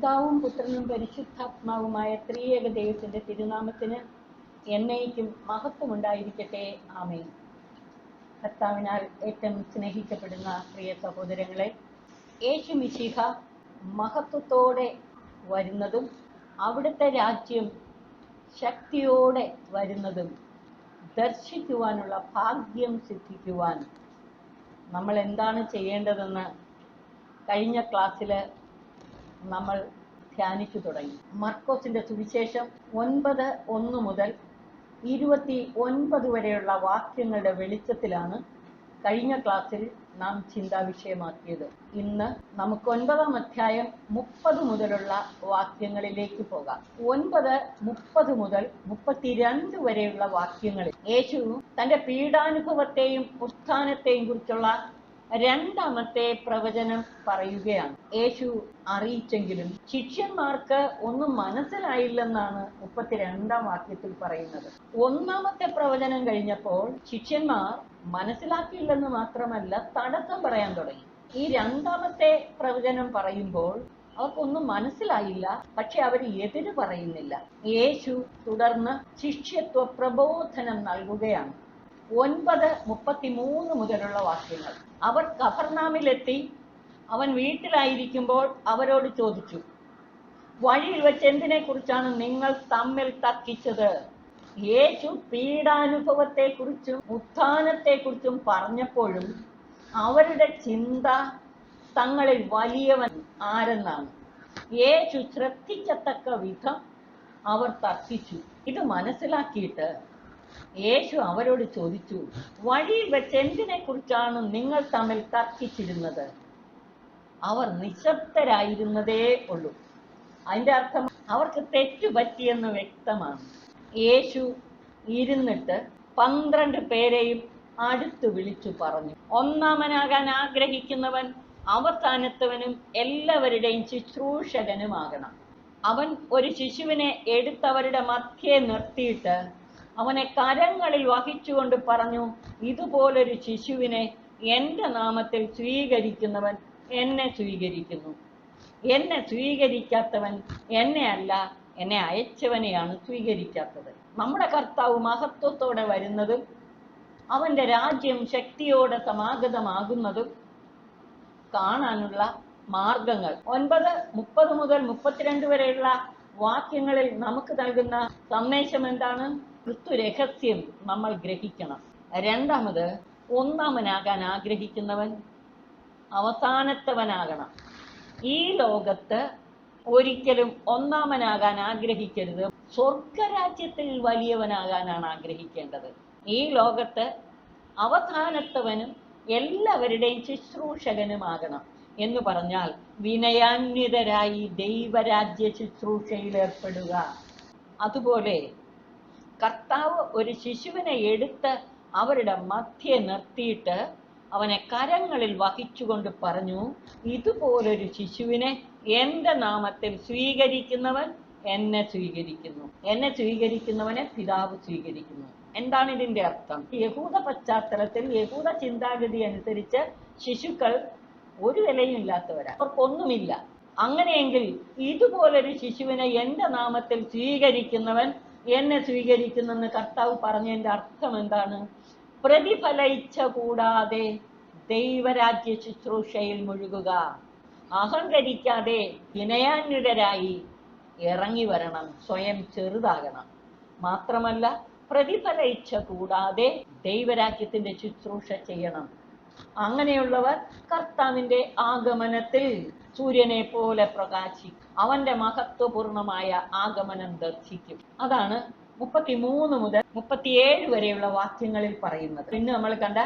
പിതാവും പുത്രനും പരിശുദ്ധാത്മാവുമായ ത്രിയേക ദൈവത്തിന്റെ തിരുനാമത്തിന് എന്നേക്കും മഹത്വമുണ്ടായിരിക്കട്ടെ. ആമേൻ. കർത്താവിനാൽ ഏറ്റവും സ്നേഹിക്കപ്പെടുന്ന പ്രിയ സഹോദരങ്ങളെ, യേശു മിശിഹ മഹത്വത്തോടെ വരുന്നതും അവിടുത്തെ രാജ്യം ശക്തിയോടെ വരുന്നതും ദർശിക്കുവാനുള്ള ഭാഗ്യം സിദ്ധിക്കുവാൻ നമ്മൾ എന്താണ് ചെയ്യേണ്ടതെന്ന് കഴിഞ്ഞ ക്ലാസ്സിൽ നമ്മൾ ധ്യാനിച്ചു തുടങ്ങി. മർക്കോസിന്റെ സുവിശേഷം 9:1 മുതൽ 29 വരെയുള്ള വാക്യങ്ങളുടെ വെളിച്ചത്തിലാണ് കഴിഞ്ഞ ക്ലാസ്സിൽ നാം ചിന്താവിഷയമാക്കിയത്. ഇന്ന് നമുക്ക് 9-ാം അധ്യായം 30 മുതലുള്ള വാക്യങ്ങളിലേക്ക് പോകാം. 9:30 മുതൽ 32 വരെയുള്ള വാക്യങ്ങളിൽ യേശു തന്റെ പീഡാനുഭവത്തെയും ഉത്ഥാനത്തെയും കുറിച്ചുള്ള രണ്ടാമത്തെ പ്രവചനം പറയുകയാണ്. യേശു അറിയിച്ചെങ്കിലും ശിഷ്യന്മാർക്ക് ഒന്നും മനസ്സിലായില്ലെന്നാണ് 32-ാം വാക്യത്തിൽ പറയുന്നത്. ഒന്നാമത്തെ പ്രവചനം കഴിഞ്ഞപ്പോൾ ശിഷ്യന്മാർ മനസ്സിലാക്കിയില്ലെന്ന് മാത്രമല്ല, തടസ്സം പറയാൻ തുടങ്ങി. ഈ രണ്ടാമത്തെ പ്രവചനം പറയുമ്പോൾ അവർക്കൊന്നും മനസ്സിലായില്ല, പക്ഷെ അവർ എതിര് പറയുന്നില്ല. യേശു തുടർന്ന് ശിഷ്യത്വ പ്രബോധനം നൽകുകയാണ്. 9:33 മുതലുള്ള വാക്യങ്ങൾ. അവർ കഫർനാമിലെത്തി. അവൻ വീട്ടിലായിരിക്കുമ്പോൾ അവരോട് ചോദിച്ചു, വഴിയിൽ വെച്ച് എന്തിനെ കുറിച്ചാണ് നിങ്ങൾ തമ്മിൽ തർക്കിച്ചത്? യേശു പീഡാനുഭവത്തെക്കുറിച്ചും ഉത്ഥാനത്തെക്കുറിച്ചും പറഞ്ഞപ്പോഴും അവരുടെ ചിന്ത തങ്ങളിൽ വലിയവൻ ആരെന്നാണ്. യേശു ശ്രദ്ധിക്കത്തക്ക വിധം അവർ തർക്കിച്ചു. ഇത് മനസ്സിലാക്കിയിട്ട് യേശു അവരോട് ചോദിച്ചു, വഴിയിൽ വെച്ച് എന്തിനെ കുറിച്ചാണ് നിങ്ങൾ തമ്മിൽ തർക്കിച്ചിരുന്നത്? അവർ നിശബ്ദരായിരുന്നതേ ഉള്ളൂ. അതിന്റെ അർത്ഥം അവർക്ക് തെറ്റുപറ്റിയെന്ന് വ്യക്തമാണ്. യേശു ഇരുന്നിട്ട് 12 പേരെയും അടുത്ത് വിളിച്ചു പറഞ്ഞു, ഒന്നാമനാകാൻ ആഗ്രഹിക്കുന്നവൻ അവസാനത്തവനും എല്ലാവരുടെയും ശുശ്രൂഷകനുമാകണം. അവൻ ഒരു ശിശുവിനെ എടുത്തവരുടെ മധ്യേ നിർത്തിയിട്ട് അവനെ കരങ്ങളിൽ വഹിച്ചുകൊണ്ട് പറഞ്ഞു, ഇതുപോലൊരു ശിശുവിനെ എൻ്റെ നാമത്തിൽ സ്വീകരിക്കുന്നവൻ എന്നെ സ്വീകരിക്കുന്നു. എന്നെ സ്വീകരിക്കാത്തവൻ എന്നെ അല്ല, എന്നെ അയച്ചവനെയാണ് സ്വീകരിക്കാത്തത്. നമ്മുടെ കർത്താവ് മഹത്വത്തോടെ വരുന്നതും അവന്റെ രാജ്യം ശക്തിയോടെ സമാഗതമാകുന്നതും കാണാനുള്ള മാർഗങ്ങൾ 9:30 മുതൽ 32 വരെയുള്ള വാക്യങ്ങളിൽ നമുക്ക് നൽകുന്ന സന്ദേശം എന്താണ്? ക്രിസ്തു രഹസ്യം നമ്മൾ ഗ്രഹിക്കണം. രണ്ടാമത്, ഒന്നാമനാകാൻ ആഗ്രഹിക്കുന്നവൻ അവസാനത്തവനാകണം. ഈ ലോകത്ത് ഒരിക്കലും ഒന്നാമനാകാൻ ആഗ്രഹിക്കരുത്. സ്വർഗരാജ്യത്തിൽ വലിയവനാകാനാണ് ആഗ്രഹിക്കേണ്ടത്. ഈ ലോകത്ത് അവസാനത്തവനും എല്ലാവരുടെയും ശുശ്രൂഷകനുമാകണം എന്ന് പറഞ്ഞാൽ വിനയാന്വിതരായി ദൈവരാജ്യ ശുശ്രൂഷയിൽ ഏർപ്പെടുക. അതുപോലെ കർത്താവ് ഒരു ശിശുവിനെ എടുത്ത് അവരുടെ മധ്യേ നിർത്തിയിട്ട് അവനെ കരങ്ങളിൽ വഹിച്ചുകൊണ്ട് പറഞ്ഞു, ഇതുപോലൊരു ശിശുവിനെ എൻ്റെ നാമത്തിൽ സ്വീകരിക്കുന്നവൻ എന്നെ സ്വീകരിക്കുന്നു, എന്നെ സ്വീകരിക്കുന്നവനെ പിതാവ് സ്വീകരിക്കുന്നു. എന്താണ് ഇതിന്റെ അർത്ഥം? യഹൂദ പശ്ചാത്തലത്തിൽ യഹൂദ ചിന്താഗതി അനുസരിച്ച് ശിശുക്കൾ ഒരു വിലയും ഇല്ലാത്തവരാ, അവർക്കൊന്നുമില്ല. അങ്ങനെയെങ്കിൽ ഇതുപോലൊരു ശിശുവിനെ എൻ്റെ നാമത്തിൽ സ്വീകരിക്കുന്നവൻ എന്നെ സ്വീകരിക്കുന്നെന്ന് കർത്താവ് പറഞ്ഞതിന്റെ അർത്ഥം എന്താണ്? പ്രതിഫല ഇച്ഛ കൂടാതെ ദൈവരാജ്യ ശുശ്രൂഷയിൽ മുഴുകുക, അഹങ്കരിക്കാതെ വിനയാന്വിതരായി ഇറങ്ങി വരണം, സ്വയം ചെറുതാകണം. മാത്രമല്ല പ്രതിഫല ഇച്ഛ കൂടാതെ ദൈവരാജ്യത്തിന്റെ ശുശ്രൂഷ ചെയ്യണം. അങ്ങനെയുള്ളവർ കർത്താവിന്റെ ആഗമനത്തിൽ സൂര്യനെ പോലെ പ്രകാശിക്കും, അവന്റെ മഹത്വപൂർണമായ ആഗമനം ദർശിക്കും. അതാണ് 33 മുതൽ 37 വരെയുള്ള വാക്യങ്ങളിൽ പറയുന്നത്. പിന്നെ നമ്മൾ കണ്ട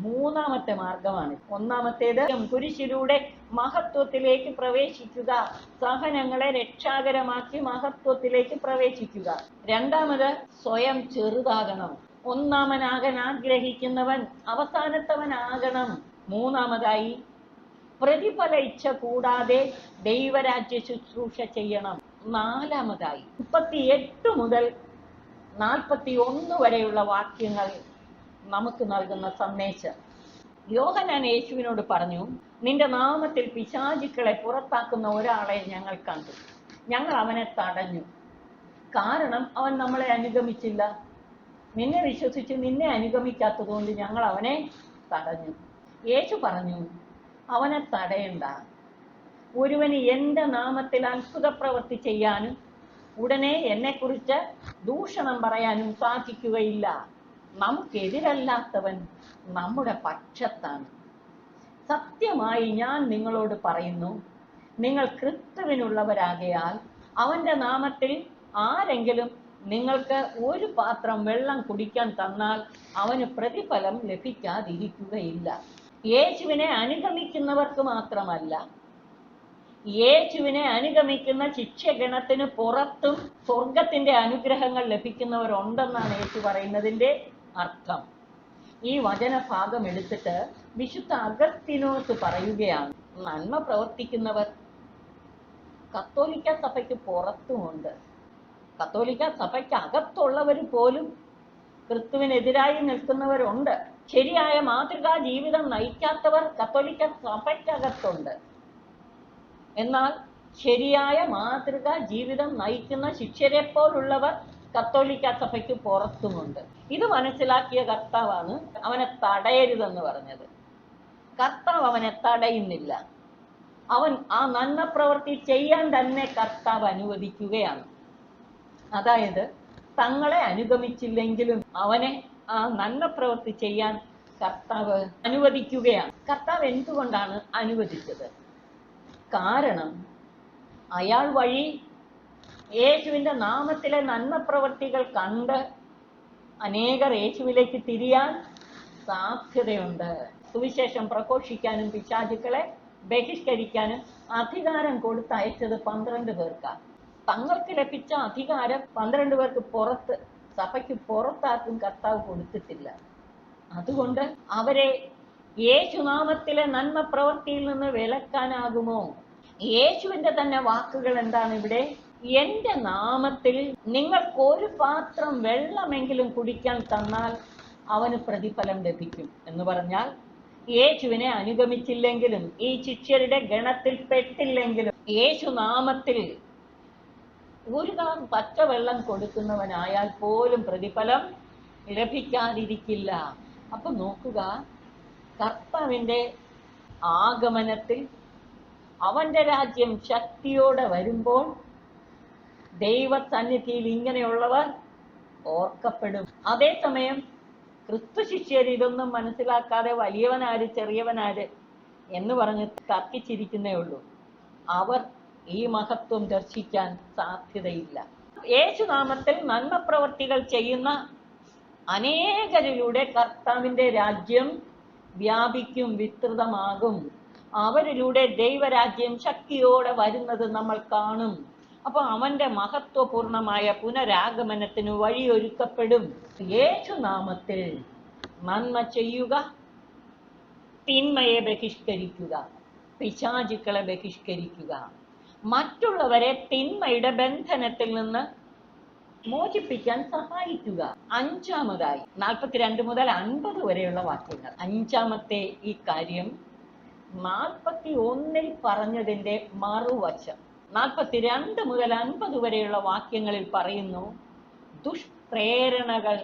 മൂന്നാമത്തെ മാർഗമാണ്. ഒന്നാമത്തേത് കുരിശിലൂടെ മഹത്വത്തിലേക്ക് പ്രവേശിക്കുക, സഹനങ്ങളെ രക്ഷാകരമാക്കി മഹത്വത്തിലേക്ക് പ്രവേശിക്കുക. രണ്ടാമത് സ്വയം ചെറുതാകണം. ഒന്നാമനാകാൻ ആഗ്രഹിക്കുന്നവൻ അവസാനത്തവനാകണം. മൂന്നാമതായി പ്രതിഫല ഇച്ഛ കൂടാതെ ദൈവരാജ്യ ശുശ്രൂഷ ചെയ്യണം. നാലാമതായി 38 മുതൽ 41 വരെയുള്ള വാക്യങ്ങൾ നമുക്ക് നൽകുന്ന സന്ദേശം, യോഹന്നാൻ യേശുവിനോട് പറഞ്ഞു, നിന്റെ നാമത്തിൽ പിശാചുക്കളെ പുറത്താക്കുന്ന ഒരാളെ ഞങ്ങൾ കണ്ടു. ഞങ്ങൾ അവനെ തടഞ്ഞു. കാരണം അവൻ നമ്മളെ അനുഗമിച്ചില്ല. നിന്നെ വിശ്വസിച്ച് നിന്നെ അനുഗമിക്കാത്തതുകൊണ്ട് ഞങ്ങൾ അവനെ തടഞ്ഞു. യേശു പറഞ്ഞു, അവനെ തടയണ്ട. ഒരുവന് എൻ്റെ നാമത്തിൽ അത്ഭുത പ്രവൃത്തി ചെയ്യാനും ഉടനെ എന്നെക്കുറിച്ച് ദൂഷണം പറയാനും സാധിക്കുകയില്ല. നമുക്കെതിരല്ലാത്തവൻ നമ്മുടെ പക്ഷത്താണ്. സത്യമായി ഞാൻ നിങ്ങളോട് പറയുന്നു, നിങ്ങൾ ക്രിസ്തുവിനുള്ളവരാകയാൽ അവൻ്റെ നാമത്തിൽ ആരെങ്കിലും നിങ്ങൾക്ക് ഒരു പാത്രം വെള്ളം കുടിക്കാൻ തന്നാൽ അവന് പ്രതിഫലം ലഭിക്കാതിരിക്കുകയില്ല. യേശുവിനെ അനുഗമിക്കുന്നവർക്ക് മാത്രമല്ല, യേശുവിനെ അനുഗമിക്കുന്ന ശിഷ്യഗണത്തിന് പുറത്തും സ്വർഗത്തിന്റെ അനുഗ്രഹങ്ങൾ ലഭിക്കുന്നവരുണ്ടെന്നാണ് യേശു പറയുന്നതിന്റെ അർത്ഥം. ഈ വചനഭാഗം എടുത്തിട്ട് വിശുദ്ധ അഗസ്തീനോസ് പറയുകയാണ്, നന്മ പ്രവർത്തിക്കുന്നവർ കത്തോലിക്ക സഭയ്ക്ക് പുറത്തുമുണ്ട്. കത്തോലിക്ക സഭയ്ക്ക് അകത്തുള്ളവർ പോലും ക്രിസ്തുവിനെതിരായി നിൽക്കുന്നവരുണ്ട്. ശരിയായ മാതൃകാ ജീവിതം നയിക്കാത്തവർ കത്തോലിക്ക സഭയ്ക്കകത്തുണ്ട്. എന്നാൽ ശരിയായ മാതൃകാ ജീവിതം നയിക്കുന്ന ശിഷ്യരെ പോലുള്ളവർ കത്തോലിക്ക സഭയ്ക്ക് പുറത്തുമുണ്ട്. ഇത് മനസ്സിലാക്കിയ കർത്താവാണ് അവനെ തടയരുതെന്ന് പറഞ്ഞത്. കർത്താവ് അവനെ തടയുന്നില്ല. അവൻ ആ നന്മ പ്രവൃത്തി ചെയ്യാൻ തന്നെ കർത്താവ് അനുവദിക്കുകയാണ്. അതായത് തങ്ങളെ അനുഗമിച്ചില്ലെങ്കിലും അവനെ ആ നന്മ പ്രവൃത്തി ചെയ്യാൻ കർത്താവ് അനുവദിക്കുകയാണ്. കർത്താവ് എന്തുകൊണ്ടാണ് അനുവദിച്ചത്? കാരണം അയാൾ വഴി യേശുവിൻ്റെ നാമത്തിലെ നന്മ പ്രവൃത്തികൾ കണ്ട് അനേകർ യേശുവിലേക്ക് തിരിയാൻ സാധ്യതയുണ്ട്. സുവിശേഷം പ്രഘോഷിക്കാനും പിശാചുക്കളെ ബഹിഷ്കരിക്കാനും അധികാരം കൊടുത്തയച്ചത് 12 പേർക്കാണ്. തങ്ങൾക്ക് ലഭിച്ച അധികാരം 12 പേർക്ക് പുറത്ത്, സഭയ്ക്ക് പുറത്താർക്കും കർത്താവ് കൊടുത്തിട്ടില്ല. അതുകൊണ്ട് അവരെ യേശുനാമത്തിലെ നന്മ പ്രവൃത്തിയിൽ നിന്ന് വിലക്കാനാകുമോ? യേശുവിന്റെ തന്നെ വാക്കുകൾ എന്താണ് ഇവിടെ? എൻ്റെ നാമത്തിൽ നിങ്ങൾക്ക് ഒരു പാത്രം വെള്ളമെങ്കിലും കുടിക്കാൻ തന്നാൽ അവന് പ്രതിഫലം ലഭിക്കും എന്ന് പറഞ്ഞാൽ, യേശുവിനെ അനുഗമിച്ചില്ലെങ്കിലും ഈ ശിഷ്യരുടെ ഗണത്തിൽ പെട്ടില്ലെങ്കിലും യേശുനാമത്തിൽ ഒരു ഗ്ലാസ് പച്ചവെള്ളം കൊടുക്കുന്നവനായാൽ പോലും പ്രതിഫലം ലഭിക്കാതിരിക്കില്ല. അപ്പൊ നോക്കുക, കർത്താവിൻ്റെ ആഗമനത്തിൽ അവന്റെ രാജ്യം ശക്തിയോടെ വരുമ്പോൾ ദൈവസന്നിധിയിൽ ഇങ്ങനെയുള്ളവർ ഓർക്കപ്പെടും. അതേസമയം ക്രിസ്തു ശിഷ്യർ ഇതൊന്നും മനസ്സിലാക്കാതെ വലിയവനാര് ചെറിയവനാര് എന്ന് പറഞ്ഞ് തർക്കിച്ചിരിക്കുന്നേ ഉള്ളൂ. അവർ ഈ മഹത്വം ദർശിക്കാൻ സാധ്യതയില്ല. യേശുനാമത്തിൽ നന്മ പ്രവർത്തികൾ ചെയ്യുന്ന അനേകരിലൂടെ കർത്താവിൻ്റെ രാജ്യം വ്യാപിക്കും, വിസ്തൃതമാകും. അവരിലൂടെ ദൈവരാജ്യം ശക്തിയോടെ വരുന്നത് നമ്മൾ കാണും. അപ്പൊ അവന്റെ മഹത്വപൂർണമായ പുനരാഗമനത്തിന് വഴിയൊരുക്കപ്പെടും. യേശുനാമത്തിൽ നന്മ ചെയ്യുക, തിന്മയെ ബഹിഷ്കരിക്കുക, പിശാചുക്കളെ ബഹിഷ്കരിക്കുക, മറ്റുള്ളവരെ തിന്മയുടെ ബന്ധനത്തിൽ നിന്ന് മോചിപ്പിക്കാൻ സഹായിക്കുക. അഞ്ചാമതായി 42 മുതൽ 50 വരെയുള്ള വാക്യങ്ങൾ. അഞ്ചാമത്തെ ഈ കാര്യം 41 പറഞ്ഞതിന്റെ മറുവശം 42 മുതൽ 50 വരെയുള്ള വാക്യങ്ങളിൽ പറയുന്നു, ദുഷ്പ്രേരണകൾ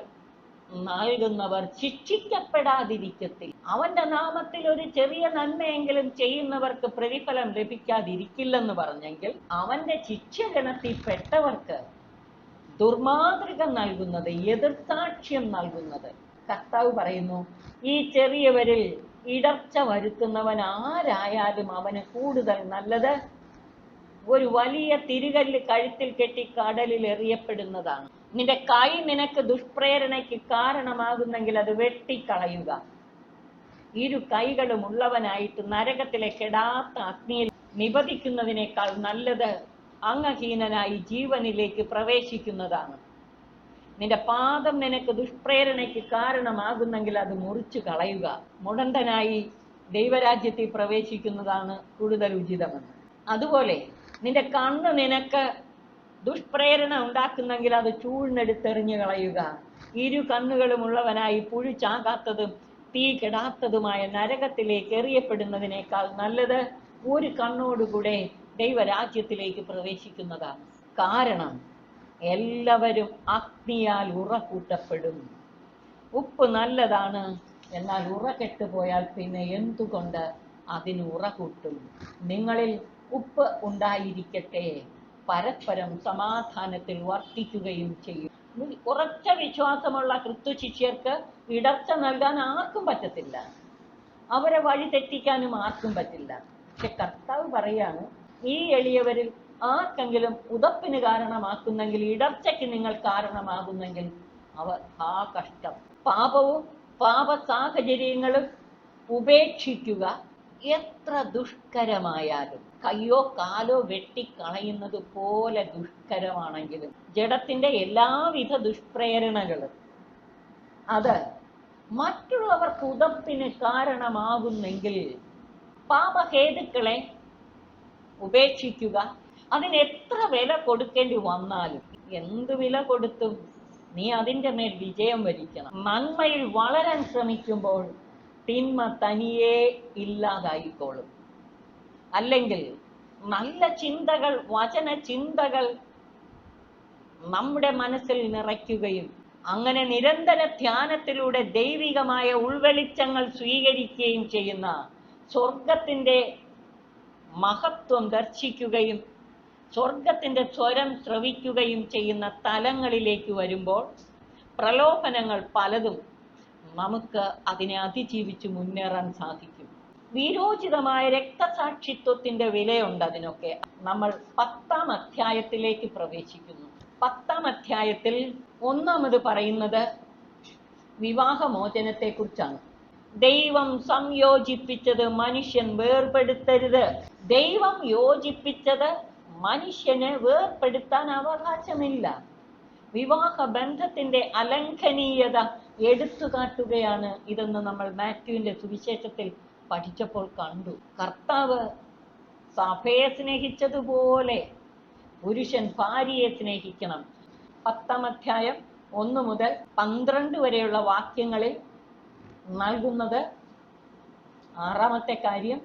നൽകുന്നവർ ശിക്ഷിക്കപ്പെടാതിരിക്കത്തില്ല. അവന്റെ നാമത്തിൽ ഒരു ചെറിയ നന്മയെങ്കിലും ചെയ്യുന്നവർക്ക് പ്രതിഫലം ലഭിക്കാതിരിക്കില്ലെന്ന് പറഞ്ഞെങ്കിൽ, അവന്റെ ശിക്ഷഗണത്തിൽ പെട്ടവർക്ക് ദുർമാതൃക നൽകുന്നത്, എതിർസാക്ഷ്യം നൽകുന്നത്, കർത്താവ് പറയുന്നു, ഈ ചെറിയവരിൽ ഇടർച്ച വരുത്തുന്നവൻ ആരായാലും അവന് കൂടുതൽ നല്ലത് ഒരു വലിയ തിരികല്ല് കഴുത്തിൽ കെട്ടി കടലിൽ എറിയപ്പെടുന്നതാണ്. നിന്റെ കൈ നിനക്ക് ദുഷ്പ്രേരണയ്ക്ക് കാരണമാകുന്നെങ്കിൽ അത് വെട്ടിക്കളയുക. ഇരു കൈകളും ഉള്ളവനായിട്ട് നരകത്തിലെ കെടാത്ത അഗ്നിയിൽ നിപതിക്കുന്നതിനേക്കാൾ നല്ലത് അംഗഹീനനായി ജീവനിലേക്ക് പ്രവേശിക്കുന്നതാണ്. നിന്റെ പാദം നിനക്ക് ദുഷ്പ്രേരണയ്ക്ക് കാരണമാകുന്നെങ്കിൽ അത് മുറിച്ചു കളയുക. മുടന്തനായി ദൈവരാജ്യത്തിൽ പ്രവേശിക്കുന്നതാണ് കൂടുതൽ ഉചിതമെന്ന്. അതുപോലെ നിന്റെ കണ്ണ് നിനക്ക് ദുഷ്പ്രേരണ ഉണ്ടാക്കുന്നെങ്കിൽ അത് ചൂഴ്ന്നെടുത്തെറിഞ്ഞു കളയുക. ഇരു കണ്ണുകളും ഉള്ളവനായി പുഴു ചാകാത്തതും തീ കെടാത്തതുമായ നരകത്തിലേക്ക് എറിയപ്പെടുന്നതിനേക്കാൾ നല്ലത് ഒരു കണ്ണോടുകൂടെ ദൈവരാജ്യത്തിലേക്ക് പ്രവേശിക്കുന്നതാണ്. കാരണം എല്ലാവരും അഗ്നിയാൽ ഉറക്കൂട്ടപ്പെടും. ഉപ്പ് നല്ലതാണ്, എന്നാൽ ഉറ കെട്ടുപോയാൽ പിന്നെ എന്തുകൊണ്ട് അതിന് ഉറ കൂട്ടും? നിങ്ങളിൽ ഉപ്പ് ഉണ്ടായിരിക്കട്ടെ, പരസ്പരം സമാധാനത്തിൽ വർത്തിക്കുകയും ചെയ്യും. ഉറച്ച വിശ്വാസമുള്ള ക്രിസ്തു ശിഷ്യർക്ക് ഇടർച്ച നൽകാൻ ആർക്കും പറ്റത്തില്ല, അവരെ വഴി തെറ്റിക്കാനും ആർക്കും പറ്റില്ല. പക്ഷെ കർത്താവ് പറയാണ്, ഈ എളിയവരിൽ ആർക്കെങ്കിലും ഉതപ്പിന് കാരണമാക്കുന്നെങ്കിൽ, ഇടർച്ചയ്ക്ക് നിങ്ങൾ കാരണമാകുന്നെങ്കിൽ അവർ ആ കഷ്ടം. പാപവും പാപ സാഹചര്യങ്ങളും ഉപേക്ഷിക്കുക എത്ര ദുഷ്കരമായാലും, കയ്യോ കാലോ വെട്ടിക്കളയുന്നത് പോലെ ദുഷ്കരമാണെങ്കിലും, ജഡത്തിന്റെ എല്ലാവിധ ദുഷ്പ്രേരണകളും അത് മറ്റുള്ളവർക്ക് ഉതപ്പിന് കാരണമാകുന്നെങ്കിൽ പാപഹേതുക്കളെ ഉപേക്ഷിക്കുക. അതിന് എത്ര വില കൊടുക്കേണ്ടി വന്നാലും, എന്ത് വില കൊടുത്തും നീ അതിൻ്റെ മേൽ വിജയം വരിക്കണം. നന്മയിൽ വളരാൻ ശ്രമിക്കുമ്പോൾ തിന്മ തനിയെ ഇല്ലാതായിക്കോളും. അല്ലെങ്കിൽ നല്ല ചിന്തകൾ, വചന ചിന്തകൾ നമ്മുടെ മനസ്സിൽ നിറയ്ക്കുകയും അങ്ങനെ നിരന്തര ധ്യാനത്തിലൂടെ ദൈവികമായ ഉൾവെളിച്ചങ്ങൾ സ്വീകരിക്കുകയും ചെയ്യുന്ന, സ്വർഗത്തിൻ്റെ മഹത്വം ദർശിക്കുകയും സ്വർഗത്തിൻ്റെ സ്വരം ശ്രവിക്കുകയും ചെയ്യുന്ന തലങ്ങളിലേക്ക് വരുമ്പോൾ പ്രലോഭനങ്ങൾ പലതും നമുക്ക് അതിനെ അതിജീവിച്ച് മുന്നേറാൻ സാധിക്കും. വീരോചിതമായ രക്തസാക്ഷിത്വത്തിൻ്റെ വിലയുണ്ട് അതിനൊക്കെ. നമ്മൾ 10-ാം അധ്യായത്തിലേക്ക് പ്രവേശിക്കുന്നു. 10-ാം അധ്യായത്തിൽ ഒന്നാമത് പറയുന്നത് വിവാഹമോചനത്തെക്കുറിച്ചാണ്. ദൈവം സംയോജിപ്പിച്ചത് മനുഷ്യൻ വേർപെടുത്തരുത്. ദൈവം യോജിപ്പിച്ചത് മനുഷ്യന് വേർപെടുത്താൻ അവകാശമില്ല. വിവാഹ ബന്ധത്തിന്റെ അലംഘനീയത എടുത്തു കാട്ടുകയാണ് ഇതെന്ന് നമ്മൾ മാത്യുവിന്റെ സുവിശേഷത്തിൽ പഠിച്ചപ്പോൾ കണ്ടു. കർത്താവ് സഭയെ സ്നേഹിച്ചതുപോലെ പുരുഷൻ ഭാര്യയെ സ്നേഹിക്കണം. 10-ാം അധ്യായം 1 മുതൽ 12 വരെയുള്ള വാക്യങ്ങളിൽ നൽകുന്നത് 6-ാമത്തെ കാര്യം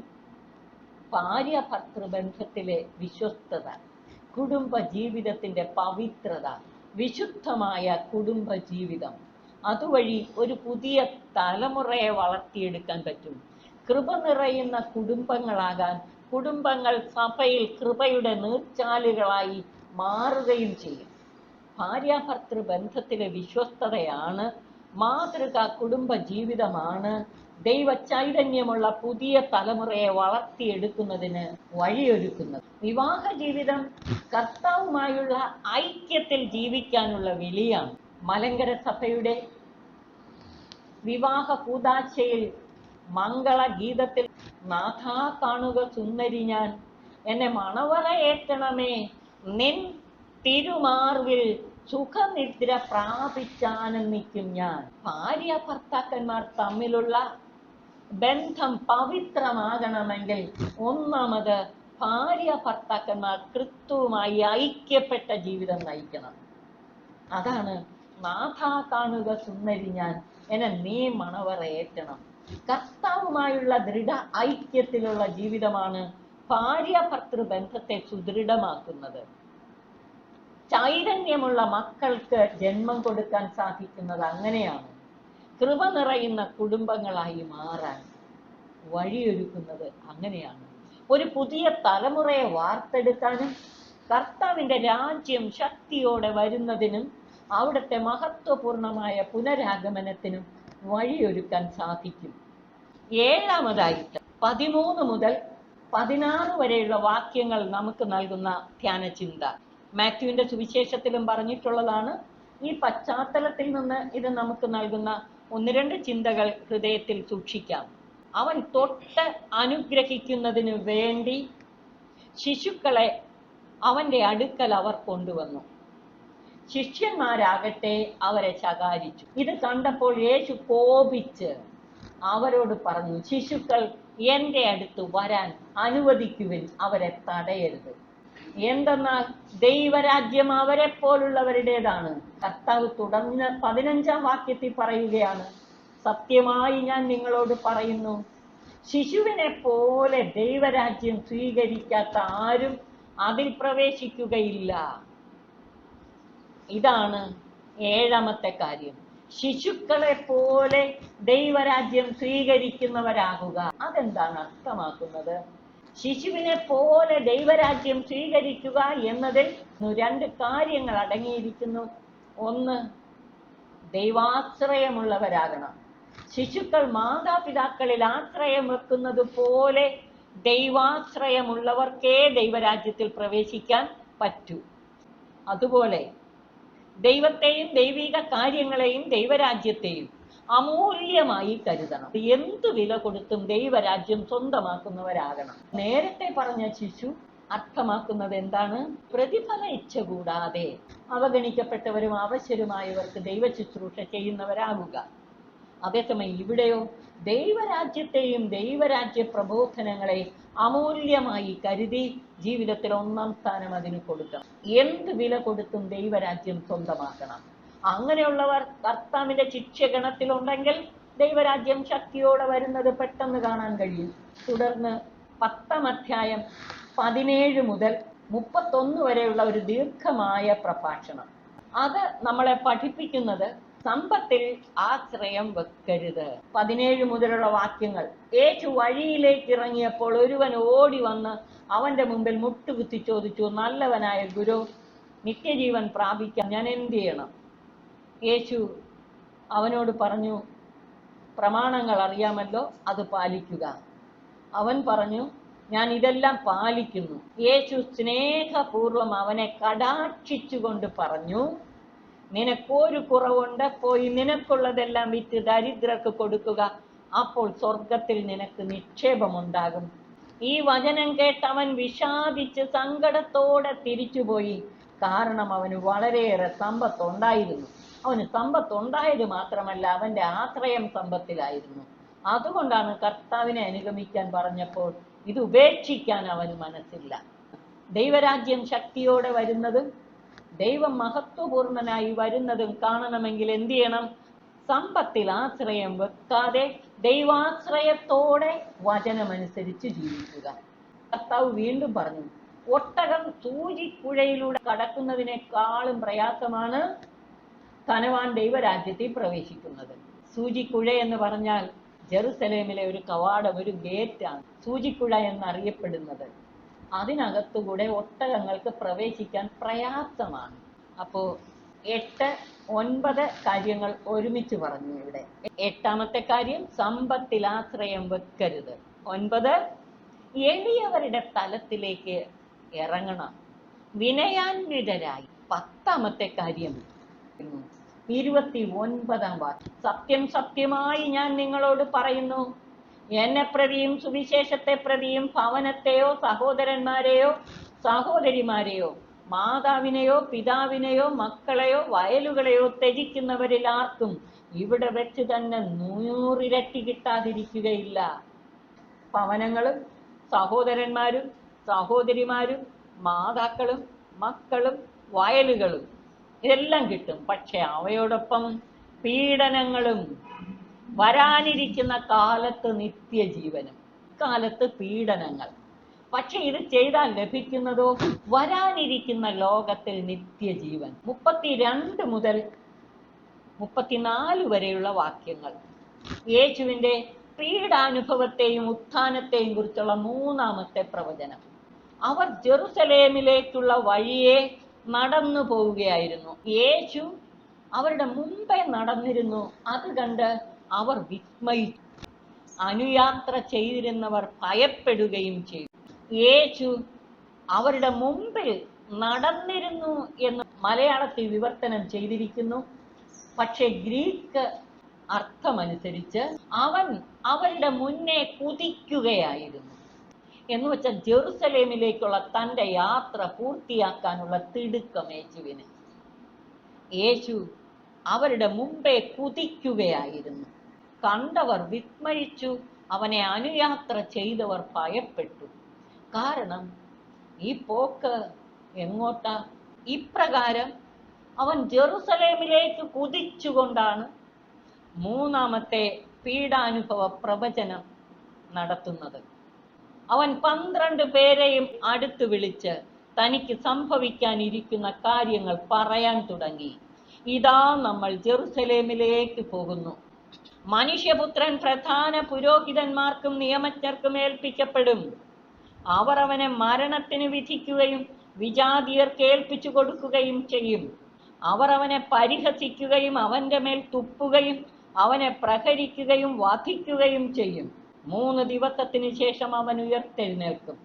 ഭാര്യ ഭർത്തൃബന്ധത്തിലെ വിശ്വസ്തത, കുടുംബ ജീവിതത്തിന്റെ പവിത്രത, വിശുദ്ധമായ കുടുംബ ജീവിതം. അതുവഴി ഒരു പുതിയ തലമുറയെ വളർത്തിയെടുക്കാൻ പറ്റും. കൃപ നിറയുന്ന കുടുംബങ്ങളാകാൻ കുടുംബങ്ങൾ സഭയിൽ കൃപയുടെ നീർച്ചാലുകളായി മാറുകയും ചെയ്യും. ഭാര്യ ഭർത്തൃബന്ധത്തിലെ വിശ്വസ്തതയാണ്, മാതൃക കുടുംബ ജീവിതമാണ് ദൈവ ചൈതന്യമുള്ള പുതിയ തലമുറയെ വളർത്തിയെടുക്കുന്നതിന് വഴിയൊരുക്കുന്നത്. വിവാഹ ജീവിതം കർത്താവുമായുള്ള ഐക്യത്തിൽ ജീവിക്കാനുള്ള വിളിയാണ്. മലങ്കര സഭയുടെ വിവാഹ കൂദാശയിൽ മംഗളഗീതത്തിൽ നാഥാ കാണുക സുന്ദരി ഞാൻ, എന്നെ മണവറയേറ്റണമേ, നിൻ തിരുമാർവിൽ സുഖനിദ്ര പ്രാപിച്ചാനന്ദിക്കും ഞാൻ. ഭാര്യ ഭർത്താക്കന്മാർ തമ്മിലുള്ള ബന്ധം പവിത്രമാകണമെങ്കിൽ ഒന്നാമത് ഭാര്യ ഭർത്താക്കന്മാർ ക്രിസ്തുവുമായി ഐക്യപ്പെട്ട ജീവിതം നയിക്കണം. അതാണ് നാഥാ കാണുക സുന്ദരി ഞാൻ, എന്നെ നീ മണവറയേറ്റണം. കർത്താവുമായുള്ള ദൃഢ ഐക്യത്തിലുള്ള ജീവിതമാണ് ഭാര്യ ഭർത്തൃബന്ധത്തെ സുദൃഢമാക്കുന്നത്. ചൈതന്യമുള്ള മക്കൾക്ക് ജന്മം കൊടുക്കാൻ സാധിക്കുന്നത് അങ്ങനെയാണ്. കൃപ നിറയുന്ന കുടുംബങ്ങളായി മാറാൻ വഴിയൊരുക്കുന്നത് അങ്ങനെയാണ്. ഒരു പുതിയ തലമുറയെ വാർത്തെടുക്കാനും കർത്താവിൻ്റെ രാജ്യം ശക്തിയോടെ വരുന്നതിനും അവിടുത്തെ മഹത്വപൂർണമായ പുനരാഗമനത്തിനും വഴിയൊരുക്കാൻ സാധിക്കും. 7-ാമതായിട്ട് 13 മുതൽ 16 വരെയുള്ള വാക്യങ്ങൾ നമുക്ക് നൽകുന്ന ധ്യാനചിന്ത മാത്യുവിന്റെ സുവിശേഷത്തിലും പറഞ്ഞിട്ടുള്ളതാണ്. ഈ പശ്ചാത്തലത്തിൽ നിന്ന് ഇത് നമുക്ക് നൽകുന്ന 1-2 ചിന്തകൾ ഹൃദയത്തിൽ സൂക്ഷിക്കാം. അവൻ തൊട്ട് അനുഗ്രഹിക്കുന്നതിന് വേണ്ടി ശിശുക്കളെ അവന്റെ അടുക്കൽ അവർ കൊണ്ടുവന്നു. ശിഷ്യന്മാരാകട്ടെ അവരെ ശകാരിച്ചു. ഇത് കണ്ടപ്പോൾ യേശു കോപിച്ച് അവരോട് പറഞ്ഞു, ശിശുക്കൾ എൻ്റെ അടുത്ത് വരാൻ അനുവദിക്കുവിൻ, അവരെ തടയരുത്. എന്തെന്നാൽ ദൈവരാജ്യം അവരെ പോലുള്ളവരുടേതാണ്. കർത്താവ് തുടർന്ന് 15-ാം വാക്യത്തിൽ പറയുകയാണ്, സത്യമായി ഞാൻ നിങ്ങളോട് പറയുന്നു, ശിശുവിനെ പോലെ ദൈവരാജ്യം സ്വീകരിക്കാത്ത ആരും അതിൽ പ്രവേശിക്കുകയില്ല. ഇതാണ് ഏഴാമത്തെ കാര്യം. ശിശുക്കളെ പോലെ ദൈവരാജ്യം സ്വീകരിക്കുന്നവരാകുക. അതെന്താണ് അർത്ഥമാക്കുന്നത്? ശിശുവിനെ പോലെ ദൈവരാജ്യം സ്വീകരിക്കുക എന്നതിൽ 2 കാര്യങ്ങൾ അടങ്ങിയിരിക്കുന്നു. ഒന്ന്, ദൈവാശ്രയമുള്ളവരാകണം. ശിശുക്കൾ മാതാപിതാക്കളിൽ ആശ്രയം വെക്കുന്നത് പോലെ ദൈവാശ്രയമുള്ളവർക്കേ ദൈവരാജ്യത്തിൽ പ്രവേശിക്കാൻ പറ്റൂ. അതുപോലെ ദൈവത്തെയും ദൈവിക കാര്യങ്ങളെയും ദൈവരാജ്യത്തെയും അമൂല്യമായി കരുതണം. എന്തു വില കൊടുത്തും ദൈവരാജ്യം സ്വന്തമാക്കുന്നവരാകണം. നേരത്തെ പറഞ്ഞ ശിശു അർത്ഥമാക്കുന്നത് എന്താണ്? പ്രതിഫല ഇച്ഛ കൂടാതെ അവഗണിക്കപ്പെട്ടവരും അവശരുമായവർക്ക് ദൈവ ശുശ്രൂഷ ചെയ്യുന്നവരാകുക. അതേസമയം ഇവിടെയോ ദൈവരാജ്യത്തെയും ദൈവരാജ്യ പ്രബോധനങ്ങളെ അമൂല്യമായി കരുതി ജീവിതത്തിൽ 1-ാം സ്ഥാനം അതിന് കൊടുക്കണം. എന്ത് വില കൊടുത്തും ദൈവരാജ്യം സ്വന്തമാക്കണം. അങ്ങനെയുള്ളവർ കർത്താവിന്റെ ശിക്ഷഗണത്തിലുണ്ടെങ്കിൽ ദൈവരാജ്യം ശക്തിയോടെ വരുന്നത് പെട്ടെന്ന് കാണാൻ കഴിയും. തുടർന്ന് 10-ാം അധ്യായം 17 മുതൽ 31 വരെയുള്ള ഒരു ദീർഘമായ പ്രഭാഷണം. അത് നമ്മളെ പഠിപ്പിക്കുന്നത് സമ്പത്തിൽ ആശ്രയം വെക്കരുത്. 17 മുതലുള്ള വാക്യങ്ങൾ. യേശു വഴിയിലേക്ക് ഇറങ്ങിയപ്പോൾ ഒരുവൻ ഓടി വന്ന് അവന്റെ മുമ്പിൽ മുട്ടുകുത്തി ചോദിച്ചു, നല്ലവനായ ഗുരു, നിത്യജീവൻ പ്രാപിക്കാൻ ഞാൻ എന്ത് ചെയ്യണം? യേശു അവനോട് പറഞ്ഞു, പ്രമാണങ്ങൾ അറിയാമല്ലോ, അത് പാലിക്കുക. അവൻ പറഞ്ഞു, ഞാൻ ഇതെല്ലാം പാലിക്കുന്നു. യേശു സ്നേഹപൂർവം അവനെ കടാക്ഷിച്ചുകൊണ്ട് പറഞ്ഞു, നിനക്കൊരു കുറവുണ്ട്, പോയി നിനക്കുള്ളതെല്ലാം വിറ്റ് ദരിദ്രർക്ക് കൊടുക്കുക, അപ്പോൾ സ്വർഗത്തിൽ നിനക്ക് നിക്ഷേപമുണ്ടാകും. ഈ വചനം കേട്ട് അവൻ വിഷാദിച്ച് സങ്കടത്തോടെ തിരിച്ചുപോയി. കാരണം അവന് വളരെയേറെ സമ്പത്തുണ്ടായിരുന്നു. അവന് സമ്പത്തുണ്ടായത് മാത്രമല്ല, അവന്റെ ആശ്രയം സമ്പത്തിലായിരുന്നു. അതുകൊണ്ടാണ് കർത്താവിനെ അനുഗമിക്കാൻ പറഞ്ഞപ്പോൾ ഇത് ഉപേക്ഷിക്കാൻ അവന് മനസ്സില്ല. ദൈവരാജ്യം ശക്തിയോടെ വരുന്നതും ദൈവം മഹത്വപൂർണനായി വരുന്നതും കാണണമെങ്കിൽ എന്ത് ചെയ്യണം? സമ്പത്തിൽ ആശ്രയം വെക്കാതെ ദൈവാശ്രയത്തോടെ വചനമനുസരിച്ച് ജീവിക്കുക. കർത്താവ് വീണ്ടും പറഞ്ഞു, ഒട്ടകം സൂചിക്കുഴയിലൂടെ കടക്കുന്നതിനേക്കാളും പ്രയാസമാണ് ധനവാൻ ദൈവരാജ്യത്തിൽ പ്രവേശിക്കുന്നത്. സൂചിക്കുഴ എന്ന് പറഞ്ഞാൽ ജെറുസലേമിലെ ഒരു കവാടം, ഒരു ഗേറ്റാണ് സൂചിക്കുഴ എന്നറിയപ്പെടുന്നത്. അതിനകത്തുകൂടെ ഒട്ടകങ്ങൾക്ക് പ്രവേശിക്കാൻ പ്രയാസമാണ്. അപ്പോൾ 8, 9 കാര്യങ്ങൾ ഒരുമിച്ച് പറഞ്ഞു ഇവിടെ. 8-ാമത്തെ കാര്യം, സമ്പത്തിൽ ആശ്രയം വെക്കരുത്. 9, എളിയവരുടെ തലത്തിലേക്ക് ഇറങ്ങണം, വിനയാന്വിതരായി. 10-ാമത്തെ കാര്യം 29-ാം വാക്യം, സത്യം സത്യമായി ഞാൻ നിങ്ങളോട് പറയുന്നു, എന്നെ പ്രതിയും സുവിശേഷത്തെ പ്രതിയും ഭവനത്തെയോ സഹോദരന്മാരെയോ സഹോദരിമാരെയോ മാതാവിനെയോ പിതാവിനെയോ മക്കളെയോ വയലുകളെയോ ത്യജിക്കുന്നവരിൽ ആർക്കും ഇവിടെ വെച്ച് തന്നെ 100 ഇരട്ടി കിട്ടാതിരിക്കുകയില്ല. ഭവനങ്ങളും സഹോദരന്മാരും സഹോദരിമാരും മാതാക്കളും മക്കളും വയലുകളും ഇതെല്ലാം കിട്ടും. പക്ഷെ അവയോടൊപ്പം പീഡനങ്ങളും വരാനിരിക്കുന്ന കാലത്ത് നിത്യജീവനും. കാലത്ത് പീഡനങ്ങൾ, പക്ഷെ ഇത് ചെയ്താൽ ലഭിക്കുന്നതോ വരാനിരിക്കുന്ന ലോകത്തിൽ നിത്യജീവൻ. 32 മുതൽ 34 വരെയുള്ള വാക്യങ്ങൾ യേശുവിന്റെ പീഡാനുഭവത്തെയും ഉത്ഥാനത്തെയും കുറിച്ചുള്ള 3-ാമത്തെ പ്രവചനം. അവർ ജെറുസലേമിലേക്കുള്ള വഴിയെ നടന്നു പോവുകയായിരുന്നു. യേശു അവരുടെ മുമ്പേ നടന്നിരുന്നു. അത് കണ്ട് അവർ വിസ്മയിച്ചു. അനുയാത്ര ചെയ്തിരുന്നവർ ഭയപ്പെടുകയും ചെയ്തു. യേശു അവരുടെ മുമ്പിൽ നടന്നിരുന്നു എന്ന് മലയാളത്തിൽ വിവർത്തനം ചെയ്തിരിക്കുന്നു. പക്ഷെ ഗ്രീക്ക് അർത്ഥമനുസരിച്ച് അവൻ അവരുടെ മുന്നേ കുതിക്കുകയായിരുന്നു. എന്ന് വെച്ചാൽ ജെറുസലേമിലേക്കുള്ള തൻ്റെ യാത്ര പൂർത്തിയാക്കാനുള്ള തിടുക്കം യേശുവിന്. യേശു അവരുടെ മുമ്പേ കുതിക്കുകയായിരുന്നു. കണ്ടവർ വിസ്മയിച്ചു, അവനെ അനുയാത്ര ചെയ്തവർ ഭയപ്പെട്ടു. കാരണം ഈ പോക്ക് എങ്ങോട്ടാ? ഇപ്രകാരം അവൻ ജെറുസലേമിലേക്ക് കുതിച്ചുകൊണ്ടാണ് മൂന്നാമത്തെ പീഡാനുഭവ പ്രവചനം നടത്തുന്നത്. അവൻ 12 പേരെയും അടുത്ത് വിളിച്ച് തനിക്ക് സംഭവിക്കാനിരിക്കുന്ന കാര്യങ്ങൾ പറയാൻ തുടങ്ങി. ഇതാ നമ്മൾ ജെറുസലേമിലേക്ക് പോകുന്നു. മനുഷ്യപുത്രൻ പ്രധാന പുരോഹിതന്മാർക്കും നിയമജ്ഞർക്കും ഏൽപ്പിക്കപ്പെടും. അവർ അവനെ മരണത്തിന് വിധിക്കുകയും വിജാതിയർക്ക് ഏൽപ്പിച്ചു കൊടുക്കുകയും ചെയ്യും. അവർ അവനെ പരിഹസിക്കുകയും അവന്റെ മേൽ തുപ്പുകയും അവനെ പ്രഹരിക്കുകയും വധിക്കുകയും ചെയ്യും. 3 ദിവസത്തിന് ശേഷം അവൻ ഉയർത്തെഴുന്നേൽക്കും.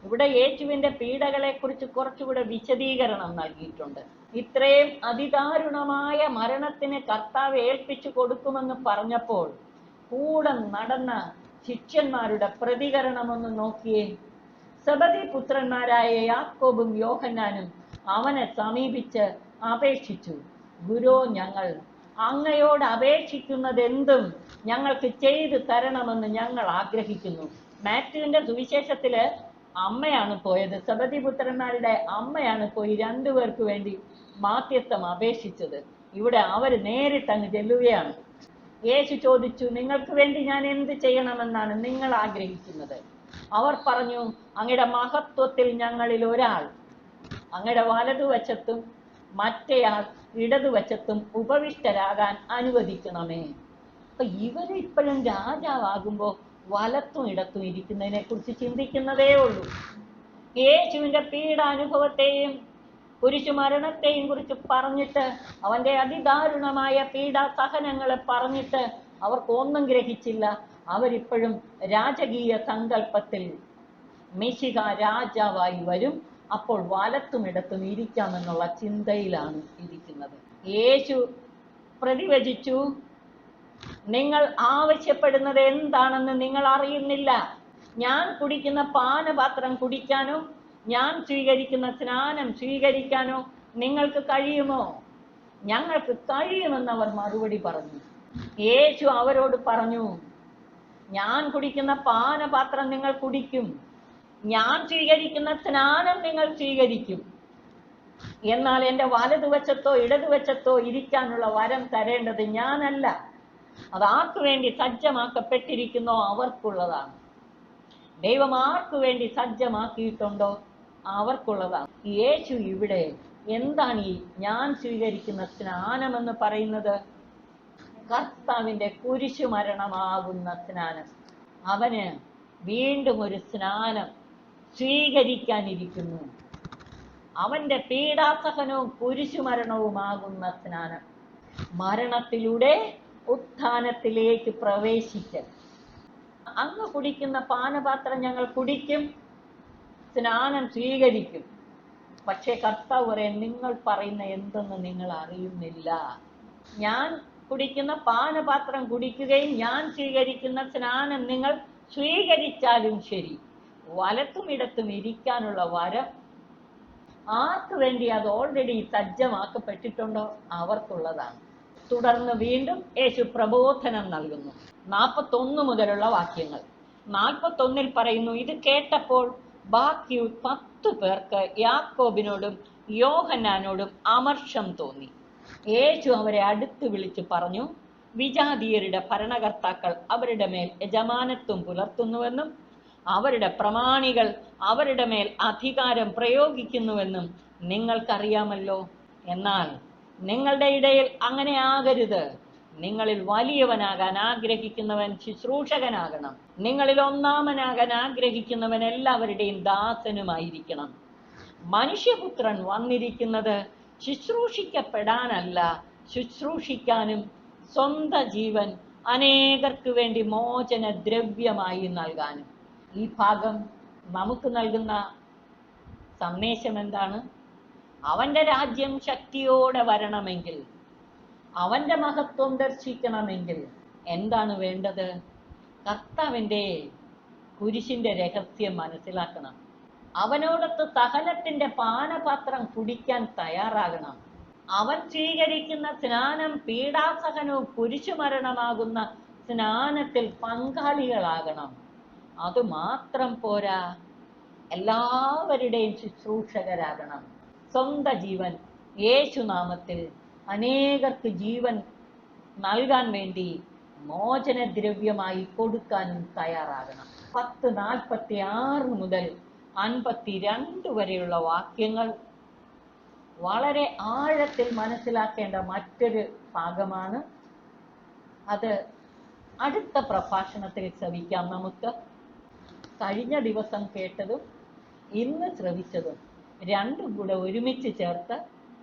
ഇവിടെ യേശുവിന്റെ പീഡകളെ കുറിച്ച് കുറച്ചുകൂടെ വിശദീകരണം നൽകിയിട്ടുണ്ട്. ഇത്രയും അതിദാരുണമായ മരണത്തിന് കർത്താവ് ഏൽപ്പിച്ചു കൊടുക്കുമെന്ന് പറഞ്ഞപ്പോൾ കൂടെ നടന്ന ശിഷ്യന്മാരുടെ പ്രതികരണം ഒന്ന് നോക്കിയേ. സെബദി പുത്രന്മാരായ യാക്കോബും യോഹന്നാനും അവനെ സമീപിച്ച് അപേക്ഷിച്ചു, ഗുരു, ഞങ്ങൾ അങ്ങയോട് അപേക്ഷിക്കുന്നത് എന്തും ഞങ്ങൾക്ക് ചെയ്തു തരണമെന്ന് ഞങ്ങൾ ആഗ്രഹിക്കുന്നു. മാത്യുവിന്റെ സുവിശേഷത്തില് അമ്മയാണ് പോയത്. സെബദി പുത്രന്മാരുടെ അമ്മയാണ് പോയി 2 പേർക്ക് വേണ്ടി മാധ്യസ്ഥം അപേക്ഷിച്ചത്. ഇവിടെ അവര് നേരിട്ട് അങ്ങ് ചെല്ലുകയാണ്. യേശു ചോദിച്ചു, നിങ്ങൾക്ക് വേണ്ടി ഞാൻ എന്ത് ചെയ്യണമെന്നാണ് നിങ്ങൾ ആഗ്രഹിക്കുന്നത്? അവർ പറഞ്ഞു, അങ്ങയുടെ മഹത്വത്തിൽ ഞങ്ങളിൽ ഒരാൾ അങ്ങയുടെ വലതുവശത്തും മറ്റേയാൾ ഇടതുവശത്തും ഉപവിഷ്ടരാകാൻ അനുവദിക്കണമേ. അപ്പൊ ഇവര് ഇപ്പോഴും രാജാവാകുമ്പോ വലത്തും ഇടത്തും ഇരിക്കുന്നതിനെ കുറിച്ച് ചിന്തിക്കുന്നതേ ഉള്ളൂ. യേശുവിന്റെ പീഡാനുഭവത്തെയും കുരിശുമരണത്തെയും കുറിച്ച് പറഞ്ഞിട്ട്, അവന്റെ അതിദാരുണമായ പീഡാസഹനങ്ങളെ പറഞ്ഞിട്ട് അവർക്കൊന്നും ഗ്രഹിച്ചില്ല. അവരിപ്പോഴും രാജകീയ സങ്കല്പത്തിൽ മിശിഹ രാജാവായി വരും, അപ്പോൾ വലത്തും ഇടത്തും ഇരിക്കാമെന്നുള്ള ചിന്തയിലാണ് ഇരിക്കുന്നത്. യേശു പ്രതിവചിച്ചു, നിങ്ങൾ ആവശ്യപ്പെടുന്നത് എന്താണെന്ന് നിങ്ങൾ അറിയുന്നില്ല. ഞാൻ കുടിക്കുന്ന പാനപാത്രം കുടിക്കാനോ ഞാൻ സ്വീകരിക്കുന്ന സ്നാനം സ്വീകരിക്കാനോ നിങ്ങൾക്ക് കഴിയുമോ? ഞങ്ങൾക്ക് കഴിയുമെന്ന് അവർ മറുപടി പറഞ്ഞു. യേശു അവരോട് പറഞ്ഞു, ഞാൻ കുടിക്കുന്ന പാനപാത്രം നിങ്ങൾ കുടിക്കും, ഞാൻ സ്വീകരിക്കുന്ന സ്നാനം നിങ്ങൾ സ്വീകരിക്കും. എന്നാൽ എൻ്റെ വലതുവശത്തോ ഇടതുവശത്തോ ഇരിക്കാനുള്ള വരം തരേണ്ടത് ഞാനല്ല, അതാർക്കു വേണ്ടി സജ്ജമാക്കപ്പെട്ടിരിക്കുന്നോ അവർക്കുള്ളതാണ്. ദൈവം ആർക്കു വേണ്ടി സജ്ജമാക്കിയിട്ടുണ്ടോ അവർക്കുള്ളതാണ്. യേശു ഇവിടെ എന്താണ് ഈ ഞാൻ സ്വീകരിക്കുന്ന സ്നാനമെന്ന് പറയുന്നത്? കർത്താവിൻ്റെ കുരിശുമരണമാകുന്ന സ്നാനം. അവന് വീണ്ടും ഒരു സ്നാനം സ്വീകരിക്കാനിരിക്കുന്നു. അവന്റെ പീഡാസഹനവും കുരിശുമരണവുമാകുന്ന സ്നാനം. മരണത്തിലൂടെ ഉത്ഥാനത്തിലേക്ക് പ്രവേശിക്കൽ. അങ്ങ് കുടിക്കുന്ന പാനപാത്രം ഞങ്ങൾ കുടിക്കും, സ്നാനം സ്വീകരിക്കും. പക്ഷേ കർത്താവ് പറയും, നിങ്ങൾ പറയുന്ന എന്തെന്ന് നിങ്ങൾ അറിയുന്നില്ല. ഞാൻ കുടിക്കുന്ന പാനപാത്രം കുടിക്കുകയും ഞാൻ സ്വീകരിക്കുന്ന സ്നാനം നിങ്ങൾ സ്വീകരിച്ചാലും ശരി, വലത്തും ഇടത്തും ഇരിക്കാനുള്ള വരം ആർക്ക് വേണ്ടി അത് ഓൾറെഡി സജ്ജമാക്കപ്പെട്ടിട്ടുണ്ടോ അവർക്കുള്ളതാണ്. തുടർന്ന് വീണ്ടും യേശു പ്രബോധനം നൽകുന്നു. 41 മുതലുള്ള വാക്യങ്ങൾ. 41 പറയുന്നു, ഇത് കേട്ടപ്പോൾ ബാക്കി 10 പേർക്ക് യാക്കോബിനോടും യോഹന്നാനോടും അമർഷം തോന്നി. യേശു അവരെ അടുത്ത് വിളിച്ച് പറഞ്ഞു, വിജാതീയരുടെ ഭരണകർത്താക്കൾ അവരുടെ മേൽ യജമാനത്വം പുലർത്തുന്നുവെന്നും അവരുടെ പ്രമാണികൾ അവരുടെ മേൽ അധികാരം പ്രയോഗിക്കുന്നുവെന്നും നിങ്ങൾക്കറിയാമല്ലോ. എന്നാൽ നിങ്ങളുടെ ഇടയിൽ അങ്ങനെ ആകരുത്. നിങ്ങളിൽ വലിയവനാകാൻ ആഗ്രഹിക്കുന്നവൻ ശുശ്രൂഷകനാകണം. നിങ്ങളിൽ ഒന്നാമനാകാൻ ആഗ്രഹിക്കുന്നവൻ എല്ലാവരുടെയും ദാസനുമായിരിക്കണം. മനുഷ്യപുത്രൻ വന്നിരിക്കുന്നത് ശുശ്രൂഷിക്കപ്പെടാനല്ല, ശുശ്രൂഷിക്കാനും സ്വന്തം ജീവൻ അനേകർക്ക് വേണ്ടി മോചന ദ്രവ്യമായി നൽകാനും. ഈ ഭാഗം നമുക്ക് നൽകുന്ന സന്ദേശം എന്താണ്? അവന്റെ രാജ്യം ശക്തിയോടെ വരണമെങ്കിൽ, അവന്റെ മഹത്വം ദർശിക്കണമെങ്കിൽ എന്താണ് വേണ്ടത്? കർത്താവിൻ്റെ കുരിശിന്റെ രഹസ്യം മനസ്സിലാക്കണം. അവനോടൊത്ത് സഹനത്തിന്റെ പാനപാത്രം കുടിക്കാൻ തയ്യാറാകണം. അവൻ സ്വീകരിക്കുന്ന സ്നാനം പീഡാസഹനവും കുരിശുമരണമാകുന്ന സ്നാനത്തിൽ പങ്കാളികളാകണം. അതുമാത്രം പോരാ, എല്ലാവരുടെയും ശുശ്രൂഷകരാകണം. സ്വന്തം ജീവൻ യേശുനാമത്തിൽ അനേകർക്ക് ജീവൻ നൽകാൻ വേണ്ടി മോചനദ്രവ്യമായി കൊടുക്കാനും തയ്യാറാകണം. 10:46 മുതൽ 52 വരെയുള്ള വാക്യങ്ങൾ വളരെ ആഴത്തിൽ മനസ്സിലാക്കേണ്ട മറ്റൊരു ഭാഗമാണ്. അത് അടുത്ത പ്രഭാഷണത്തിൽ ശ്രവിക്കാം. നമുക്ക് കഴിഞ്ഞ ദിവസം കേട്ടതും ഇന്ന് ശ്രവിച്ചതും രണ്ടും കൂടെ ഒരുമിച്ച് ചേർത്ത്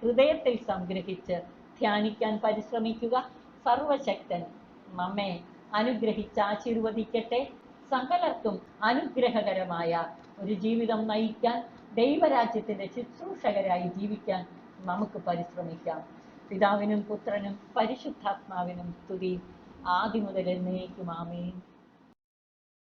ഹൃദയത്തിൽ സംഗ്രഹിച്ച് ധ്യാനിക്കാൻ പരിശ്രമിക്കുക. സർവശക്തൻ നമ്മെ അനുഗ്രഹിച്ച് ആശീർവദിക്കട്ടെ. സകലർക്കും അനുഗ്രഹകരമായ ഒരു ജീവിതം നയിക്കാൻ, ദൈവരാജ്യത്തിന്റെ ശുശ്രൂഷകരായി ജീവിക്കാൻ നമുക്ക് പരിശ്രമിക്കാം. പിതാവിനും പുത്രനും പരിശുദ്ധാത്മാവിനും സ്തുതി, ആദിമുതൽ എന്നേക്കും. ആമേൻ.